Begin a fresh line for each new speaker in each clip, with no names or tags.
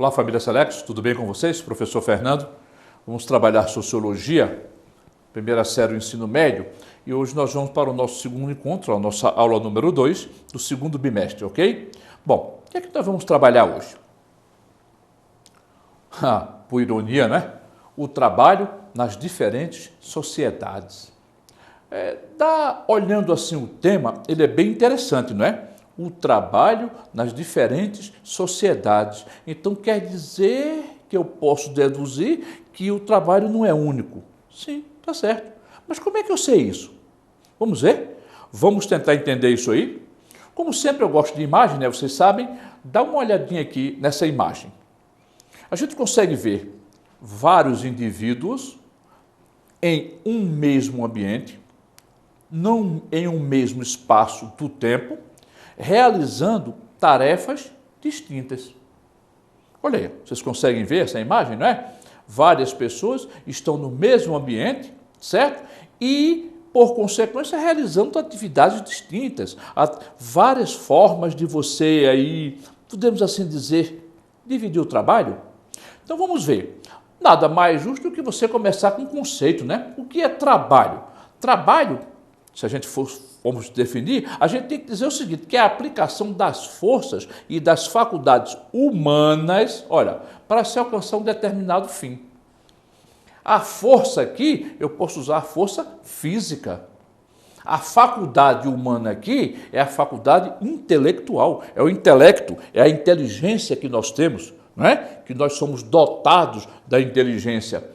Olá, família Selects, tudo bem com vocês? Professor Fernando. Vamos trabalhar Sociologia, primeira série do ensino médio, e hoje nós vamos para o nosso segundo encontro, a nossa aula número 2 do segundo bimestre, ok? Bom, o que é que nós vamos trabalhar hoje? Por ironia, né? O trabalho nas diferentes sociedades. Olhando assim o tema, ele é bem interessante, não é? O trabalho nas diferentes sociedades. Então, quer dizer que eu posso deduzir que o trabalho não é único. Sim, tá certo. Mas como é que eu sei isso? Vamos ver? Vamos tentar entender isso aí? Como sempre eu gosto de imagem, né? Vocês sabem, dá uma olhadinha aqui nessa imagem. A gente consegue ver vários indivíduos em um mesmo ambiente, não em um mesmo espaço do tempo, realizando tarefas distintas. Olha aí, vocês conseguem ver essa imagem, não é? Várias pessoas estão no mesmo ambiente, certo? E, por consequência, realizando atividades distintas. Há várias formas de você aí, podemos assim dizer, dividir o trabalho. Então vamos ver. Nada mais justo do que você começar com um conceito, né? O que é trabalho? Trabalho, se a gente formos definir, a gente tem que dizer o seguinte, que é a aplicação das forças e das faculdades humanas, olha, para se alcançar um determinado fim. A força aqui, eu posso usar a força física. A faculdade humana aqui é a faculdade intelectual, é o intelecto, é a inteligência que nós temos, não é? Que nós somos dotados da inteligência.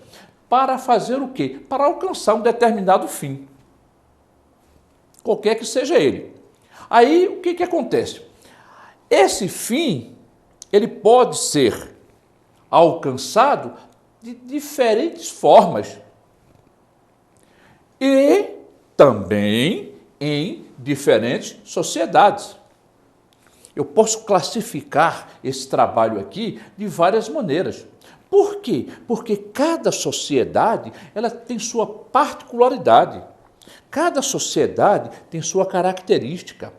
Para fazer o quê? Para alcançar um determinado fim. Qualquer que seja ele. Aí, o que acontece? Esse fim, ele pode ser alcançado de diferentes formas. E também em diferentes sociedades. Eu posso classificar esse trabalho aqui de várias maneiras. Por quê? Porque cada sociedade ela tem sua particularidade. Cada sociedade tem sua característica.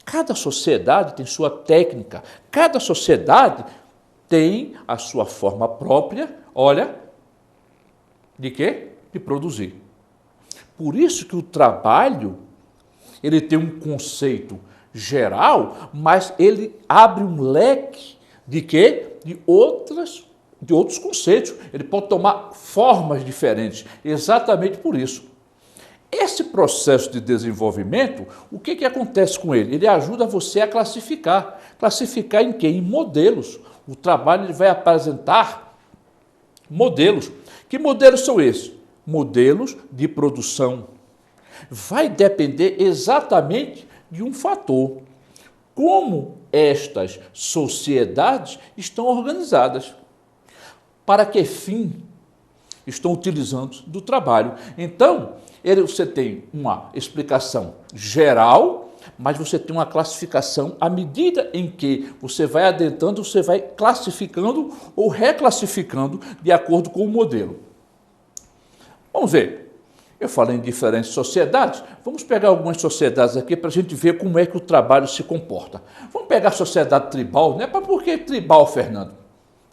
Cada sociedade tem sua técnica. Cada sociedade tem a sua forma própria, olha, de quê? De produzir. Por isso que o trabalho, ele tem um conceito geral, mas ele abre um leque de quê? De outros conceitos. Ele pode tomar formas diferentes, exatamente por isso. Esse processo de desenvolvimento, o que acontece com ele? Ele ajuda você a classificar. Classificar em quê? Em modelos. O trabalho ele vai apresentar modelos. Que modelos são esses? Modelos de produção. Vai depender exatamente de um fator. Como estas sociedades estão organizadas. Para que fim estão utilizando do trabalho. Então, você tem uma explicação geral, mas você tem uma classificação à medida em que você vai adentrando, você vai classificando ou reclassificando de acordo com o modelo. Vamos ver. Eu falei em diferentes sociedades, vamos pegar algumas sociedades aqui para a gente ver como é que o trabalho se comporta. Vamos pegar a sociedade tribal, né? Por que tribal, Fernando?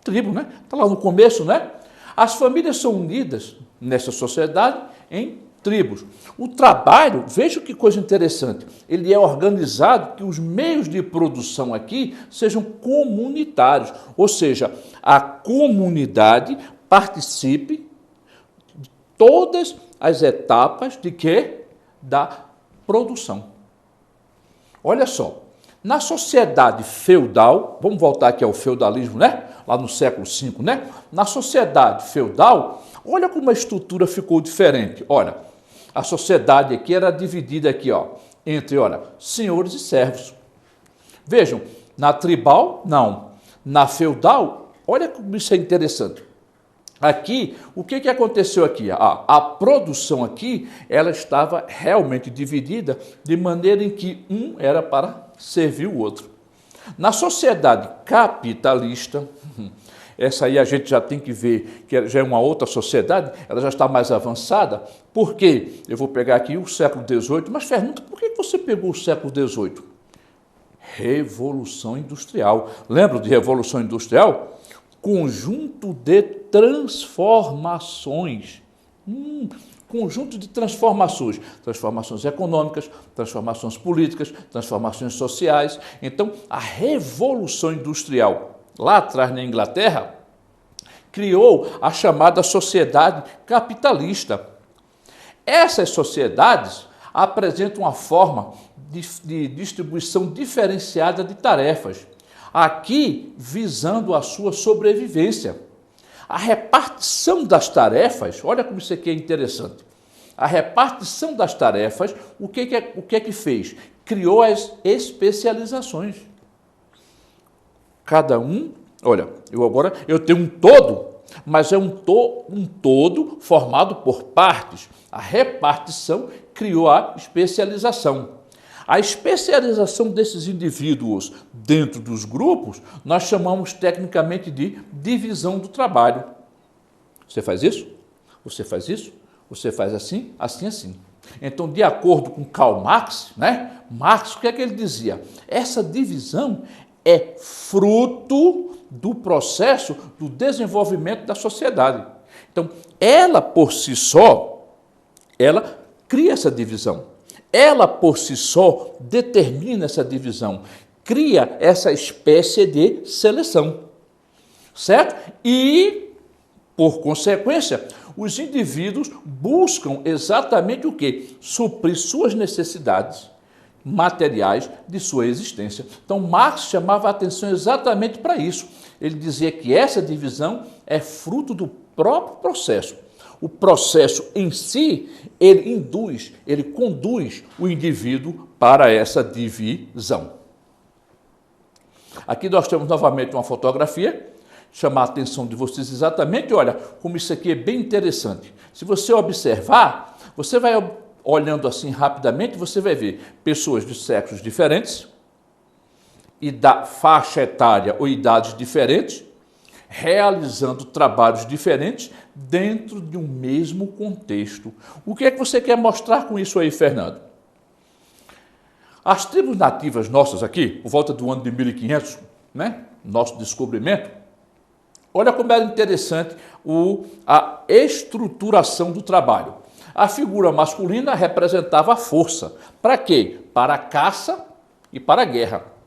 Tribo, né? Está lá no começo, né? As famílias são unidas nessa sociedade em tribos. O trabalho, veja que coisa interessante, ele é organizado que os meios de produção aqui sejam comunitários, ou seja, a comunidade participe de todas as etapas de quê? Da produção. Olha só, na sociedade feudal, vamos voltar aqui ao feudalismo, né? Lá no século V, né? Na sociedade feudal, olha como a estrutura ficou diferente. Olha, a sociedade aqui era dividida aqui, ó, entre, olha, senhores e servos. Vejam, na tribal, não. Na feudal, olha como isso é interessante. Aqui, o que aconteceu aqui? A produção aqui, ela estava realmente dividida de maneira em que um era para servir o outro. Na sociedade capitalista, essa aí a gente já tem que ver que já é uma outra sociedade, ela já está mais avançada. Por quê? Eu vou pegar aqui o século XVIII, mas Fernando, por que você pegou o século XVIII? Revolução Industrial. Lembra de Revolução Industrial? conjunto de transformações. Conjunto de transformações. Transformações econômicas, transformações políticas, transformações sociais. Então, a Revolução Industrial, lá atrás na Inglaterra, criou a chamada sociedade capitalista. Essas sociedades apresentam uma forma de distribuição diferenciada de tarefas, aqui visando a sua sobrevivência. A repartição das tarefas, olha como isso aqui é interessante. A repartição das tarefas, o que é que fez? Criou as especializações. Cada um, olha, eu tenho um todo, mas é um todo formado por partes. A repartição criou a especialização. A especialização desses indivíduos dentro dos grupos, nós chamamos tecnicamente de divisão do trabalho. Você faz isso? Você faz isso? Você faz assim, assim, assim. Então, de acordo com Karl Marx, Marx, o que é que ele dizia? Essa divisão é fruto do processo do desenvolvimento da sociedade. Então, ela por si só, ela cria essa divisão. Ela por si só determina essa divisão, cria essa espécie de seleção, certo? E, por consequência, os indivíduos buscam exatamente o quê? Suprir suas necessidades materiais de sua existência. Então, Marx chamava a atenção exatamente para isso. Ele dizia que essa divisão é fruto do próprio processo. O processo em si, ele conduz o indivíduo para essa divisão. Aqui nós temos novamente uma fotografia, chamar a atenção de vocês exatamente, olha, como isso aqui é bem interessante. Se você observar, você vai olhando assim rapidamente, você vai ver pessoas de sexos diferentes, e da faixa etária ou idades diferentes, realizando trabalhos diferentes dentro de um mesmo contexto. O que é que você quer mostrar com isso aí, Fernando? As tribos nativas nossas aqui, por volta do ano de 1500, nosso descobrimento, olha como era interessante a estruturação do trabalho. A figura masculina representava a força. Para quê? Para a caça e para a guerra.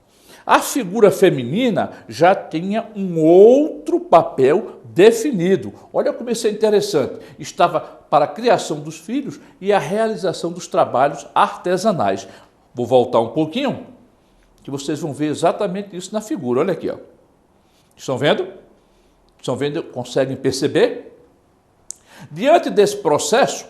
A figura feminina já tinha um outro papel definido. Olha como isso é interessante. Estava para a criação dos filhos e a realização dos trabalhos artesanais. Vou voltar um pouquinho, que vocês vão ver exatamente isso na figura. Olha aqui, ó. Estão vendo? Estão vendo? Conseguem perceber? Diante desse processo,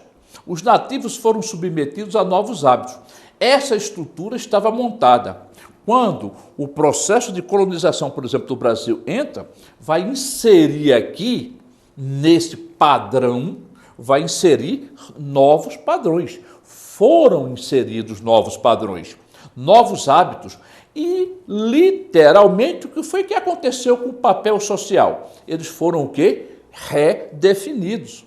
os nativos foram submetidos a novos hábitos. Essa estrutura estava montada. Quando o processo de colonização, por exemplo, do Brasil entra, vai inserir aqui, nesse padrão, vai inserir novos padrões. Foram inseridos novos padrões, novos hábitos. E, literalmente, o que foi que aconteceu com o papel social? Eles foram o quê? Redefinidos.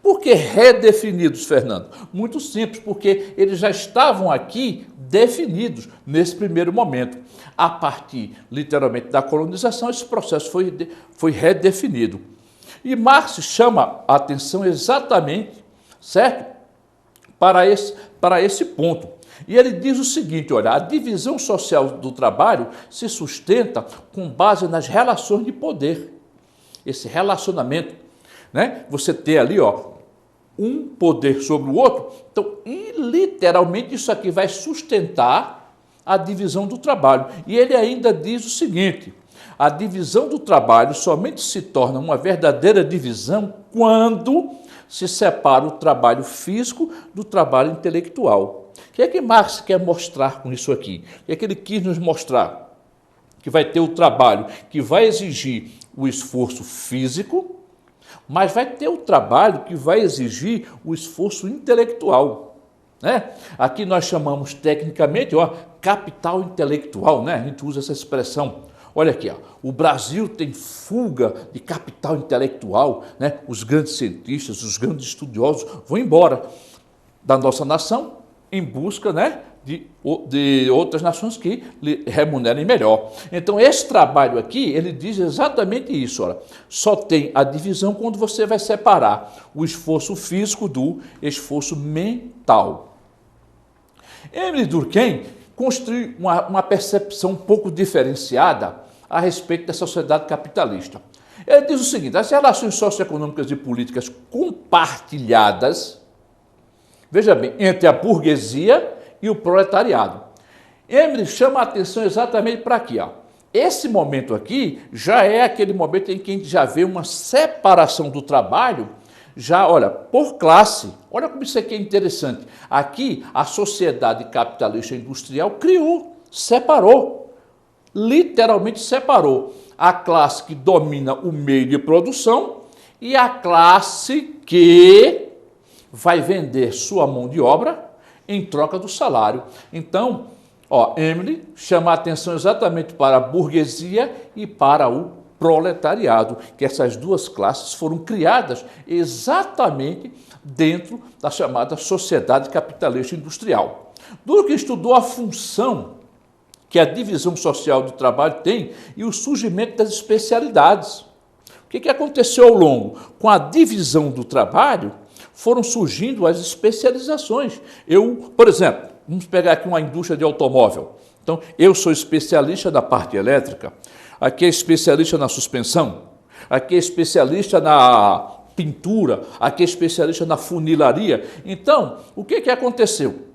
Por que redefinidos, Fernando? Muito simples, porque eles já estavam aqui definidos nesse primeiro momento. A partir, literalmente, da colonização, esse processo foi redefinido. E Marx chama a atenção exatamente, certo? Para esse ponto. E ele diz o seguinte, olha, a divisão social do trabalho se sustenta com base nas relações de poder. Esse relacionamento, você tem ali, um poder sobre o outro. Então, literalmente, isso aqui vai sustentar a divisão do trabalho. E ele ainda diz o seguinte, a divisão do trabalho somente se torna uma verdadeira divisão quando se separa o trabalho físico do trabalho intelectual. O que é que Marx quer mostrar com isso aqui? O que é que ele quis nos mostrar? Que vai ter o trabalho que vai exigir o esforço físico, mas vai ter o trabalho que vai exigir o esforço intelectual. Aqui nós chamamos tecnicamente capital intelectual, a gente usa essa expressão. Olha aqui, o Brasil tem fuga de capital intelectual, os grandes cientistas, os grandes estudiosos vão embora da nossa nação em busca, né, de outras nações que lhe remunerem melhor. Então, esse trabalho aqui, ele diz exatamente isso. Olha, só tem a divisão quando você vai separar o esforço físico do esforço mental. Emile Durkheim construiu uma percepção um pouco diferenciada a respeito da sociedade capitalista. Ele diz o seguinte: as relações socioeconômicas e políticas compartilhadas, veja bem, entre a burguesia e o proletariado. Emile chama a atenção exatamente para aqui. Ó. Esse momento aqui já é aquele momento em que a gente já vê uma separação do trabalho, já, olha, por classe. Olha como isso aqui é interessante. Aqui, a sociedade capitalista industrial criou, separou, literalmente separou a classe que domina o meio de produção e a classe que vai vender sua mão de obra em troca do salário. Então, Emile chama a atenção exatamente para a burguesia e para o proletariado, que essas duas classes foram criadas exatamente dentro da chamada sociedade capitalista industrial. Durkheim estudou a função que a divisão social do trabalho tem e o surgimento das especialidades. O que aconteceu ao longo? Com a divisão do trabalho, foram surgindo as especializações. Por exemplo, vamos pegar aqui uma indústria de automóvel. Então, eu sou especialista na parte elétrica, aqui é especialista na suspensão, aqui é especialista na pintura, aqui é especialista na funilaria. Então, o que aconteceu?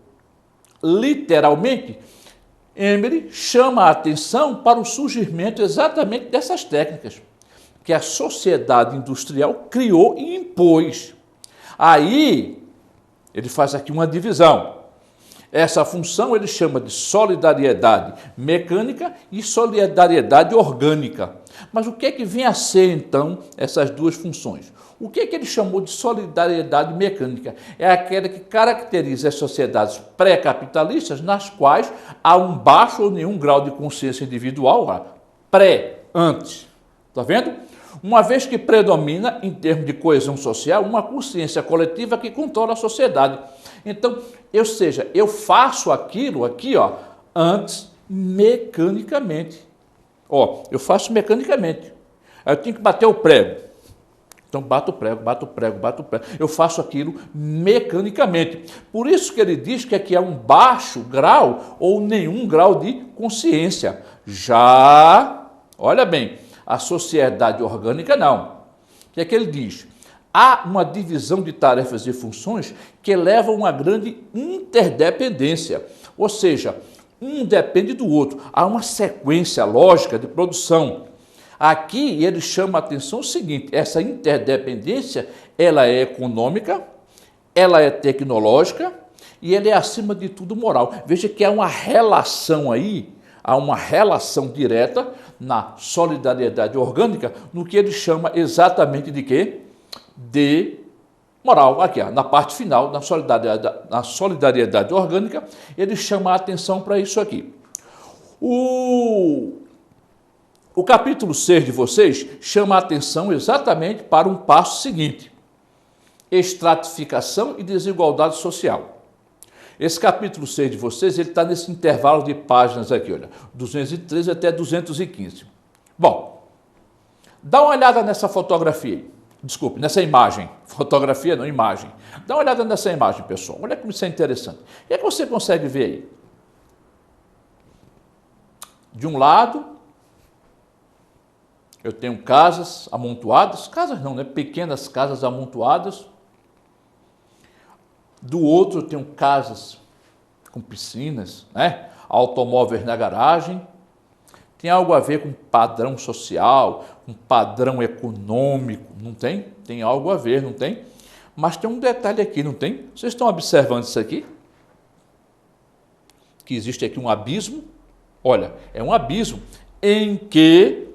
Literalmente, Emile chama a atenção para o surgimento exatamente dessas técnicas que a sociedade industrial criou e impôs. Aí, ele faz aqui uma divisão. Essa função ele chama de solidariedade mecânica e solidariedade orgânica. Mas o que é que vem a ser, então, essas duas funções? O que é que ele chamou de solidariedade mecânica? É aquela que caracteriza as sociedades pré-capitalistas, nas quais há um baixo ou nenhum grau de consciência individual, antes. Está vendo? Uma vez que predomina, em termos de coesão social, uma consciência coletiva que controla a sociedade. Então, eu faço aquilo aqui, antes mecanicamente. Eu faço mecanicamente. Aí eu tenho que bater o prego. Então, bato o prego. Eu faço aquilo mecanicamente. Por isso que ele diz que aqui é um baixo grau ou nenhum grau de consciência. Já, olha bem, a sociedade orgânica não. O que é que ele diz? Há uma divisão de tarefas e funções que leva a uma grande interdependência. Ou seja, um depende do outro. Há uma sequência lógica de produção. Aqui ele chama a atenção o seguinte: essa interdependência, ela é econômica, ela é tecnológica e ela é, acima de tudo, moral. Veja que há uma relação aí, há uma relação direta na solidariedade orgânica, no que ele chama exatamente de quê? De moral. Aqui, na parte final, na solidariedade orgânica, ele chama a atenção para isso aqui. O capítulo 6 de vocês chama a atenção exatamente para um passo seguinte: estratificação e desigualdade social. Esse capítulo 6 de vocês, ele está nesse intervalo de páginas aqui, olha, 213 até 215. Bom, dá uma olhada nessa fotografia aí. Desculpe, nessa imagem. Fotografia não, imagem. Dá uma olhada nessa imagem, pessoal. Olha como isso é interessante. O que é que você consegue ver aí? De um lado, eu tenho casas amontoadas, casas não, né? Pequenas casas amontoadas. Do outro, eu tenho casas com piscinas, né? Automóveis na garagem. Tem algo a ver com padrão social, com padrão econômico, não tem? Tem algo a ver, não tem? Mas tem um detalhe aqui, não tem? Vocês estão observando isso aqui? Que existe aqui um abismo. Olha, é um abismo em que,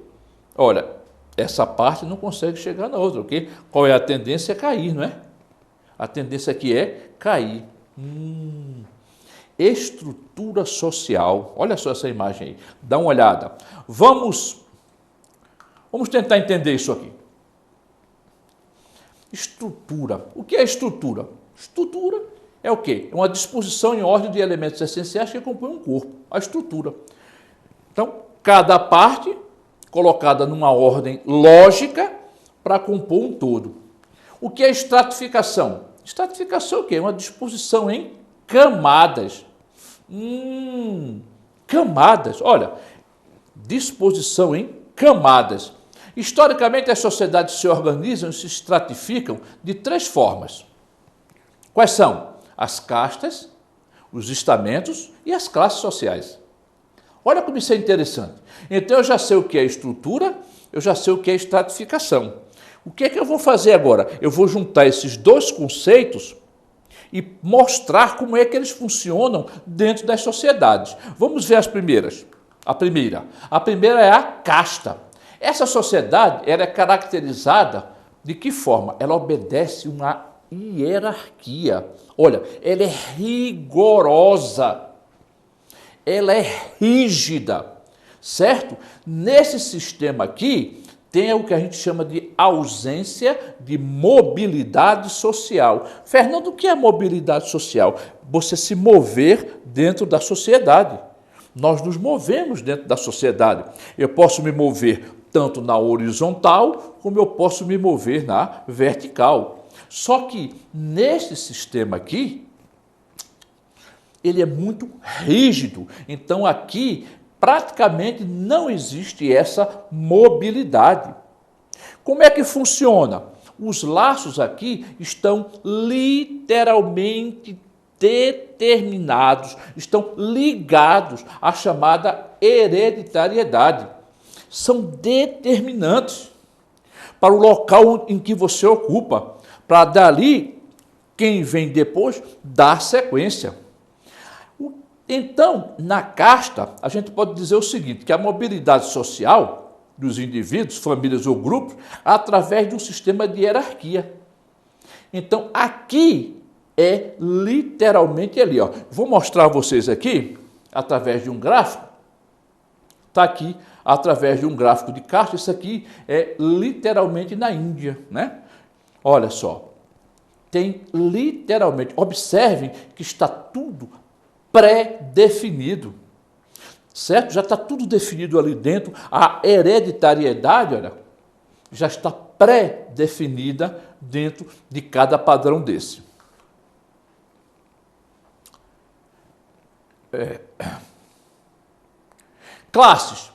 olha, essa parte não consegue chegar na outra, ok? Qual é a tendência? É cair, não é? A tendência aqui é cair. Estrutura social. Olha só essa imagem aí. Dá uma olhada. Vamos tentar entender isso aqui. Estrutura. O que é estrutura? Estrutura é o quê? É uma disposição em ordem de elementos essenciais que compõem um corpo, a estrutura. Então, cada parte colocada numa ordem lógica para compor um todo. O que é estratificação? Estratificação é o quê? Uma disposição em camadas. Camadas, olha, disposição em camadas. Historicamente, as sociedades se organizam e se estratificam de 3 formas. Quais são? As castas, os estamentos e as classes sociais. Olha como isso é interessante. Então, eu já sei o que é estrutura, eu já sei o que é estratificação. O que é que eu vou fazer agora? Eu vou juntar esses 2 conceitos e mostrar como é que eles funcionam dentro das sociedades. Vamos ver as primeiras. A primeira é a casta. Essa sociedade ela é caracterizada de que forma? Ela obedece uma hierarquia. Olha, ela é rigorosa, ela é rígida, certo? Nesse sistema aqui, tem o que a gente chama de ausência de mobilidade social. Fernando, o que é mobilidade social? Você se mover dentro da sociedade. Nós nos movemos dentro da sociedade. Eu posso me mover tanto na horizontal, como eu posso me mover na vertical. Só que neste sistema aqui, ele é muito rígido. Então aqui praticamente não existe essa mobilidade. Como é que funciona? Os laços aqui estão literalmente determinados, estão ligados à chamada hereditariedade. São determinantes para o local em que você ocupa, para dali quem vem depois dar sequência. Então, na casta, a gente pode dizer o seguinte, que a mobilidade social dos indivíduos, famílias ou grupos, através de um sistema de hierarquia. Então, aqui é literalmente ali, ó. Vou mostrar a vocês aqui, através de um gráfico. Está aqui, através de um gráfico de casta. Isso aqui é literalmente na Índia, né? Olha só, tem literalmente, observem que está tudo pré-definido, certo? Já está tudo definido ali dentro. A hereditariedade, olha, já está pré-definida dentro de cada padrão desse. Classes,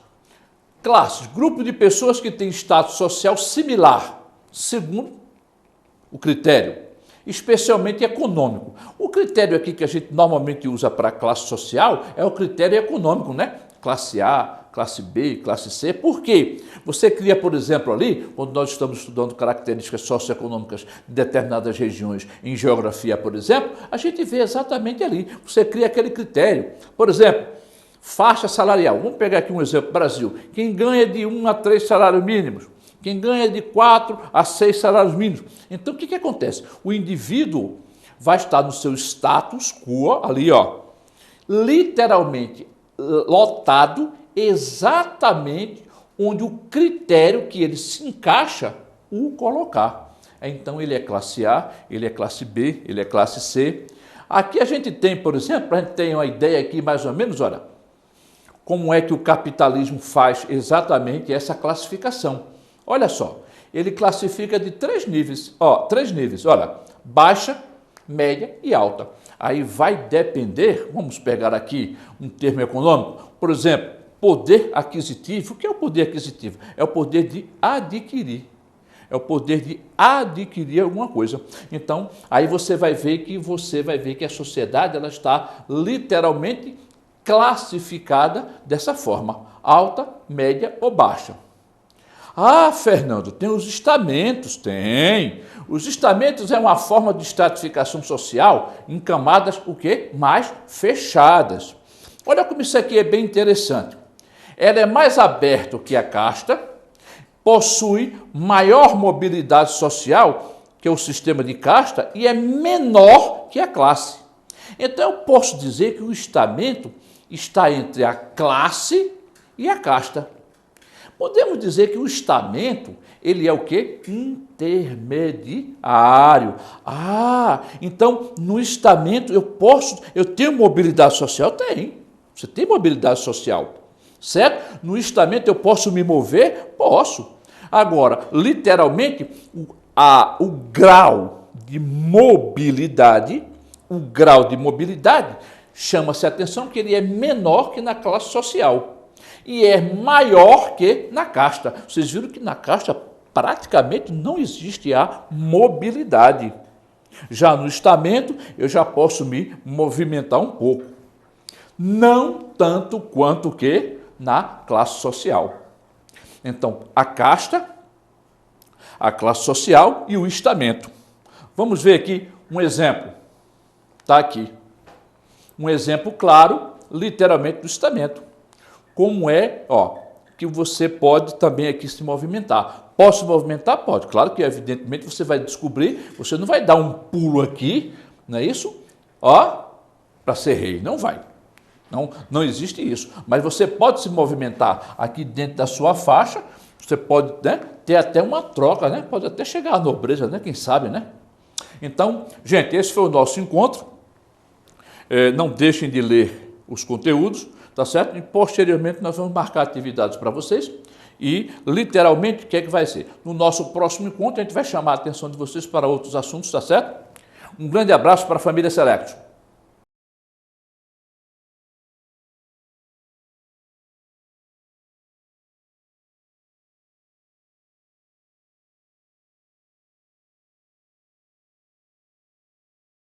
grupo de pessoas que têm status social similar, segundo o critério, especialmente econômico. O critério aqui que a gente normalmente usa para classe social é o critério econômico, né? Classe A, classe B, classe C. Por quê? Você cria, por exemplo, ali, quando nós estamos estudando características socioeconômicas de determinadas regiões, em geografia, por exemplo, a gente vê exatamente ali. Você cria aquele critério. Por exemplo, faixa salarial. Vamos pegar aqui um exemplo, Brasil. Quem ganha de 1 a 3 salários mínimos, quem ganha de 4 a 6 salários mínimos. Então, o que acontece? O indivíduo vai estar no seu status quo, ali, ó, literalmente lotado, exatamente onde o critério que ele se encaixa o colocar. Então, ele é classe A, ele é classe B, ele é classe C. Aqui a gente tem, por exemplo, a gente tem uma ideia aqui mais ou menos, olha, como é que o capitalismo faz exatamente essa classificação. Olha só, ele classifica de 3 níveis, olha, baixa, média e alta. Aí vai depender, vamos pegar aqui um termo econômico, por exemplo, poder aquisitivo. O que é o poder aquisitivo? É o poder de adquirir. É o poder de adquirir alguma coisa. Então, aí você vai ver que a sociedade ela está literalmente classificada dessa forma, alta, média ou baixa. Ah, Fernando, tem os estamentos? Tem. Os estamentos é uma forma de estratificação social em camadas o quê? Mais fechadas. Olha como isso aqui é bem interessante. Ela é mais aberta que a casta, possui maior mobilidade social que o sistema de casta e é menor que a classe. Então eu posso dizer que o estamento está entre a classe e a casta. Podemos dizer que o estamento, ele é o quê? Intermediário. Então no estamento eu tenho mobilidade social? Tem. Você tem mobilidade social, certo? No estamento eu posso me mover? Posso. Agora, literalmente, o grau de mobilidade, chama-se a atenção que ele é menor que na classe social e é maior que na casta. Vocês viram que na casta praticamente não existe a mobilidade. Já no estamento eu já posso me movimentar um pouco. Não tanto quanto que na classe social. Então, a casta, a classe social e o estamento. Vamos ver aqui um exemplo. Está aqui. Um exemplo claro, literalmente, do estamento. Como é, que você pode também aqui se movimentar. Posso movimentar? Pode. Claro que, evidentemente, você vai descobrir, você não vai dar um pulo aqui, não é isso? Para ser rei. Não vai. Não existe isso. Mas você pode se movimentar aqui dentro da sua faixa, você pode, né, ter até uma troca, né? Pode até chegar à nobreza, né? Quem sabe, né? Então, gente, esse foi o nosso encontro. Não deixem de ler os conteúdos, tá certo? E posteriormente nós vamos marcar atividades para vocês e, literalmente, o que é que vai ser? No nosso próximo encontro, a gente vai chamar a atenção de vocês para outros assuntos, tá certo? Um grande abraço para a família Selecto.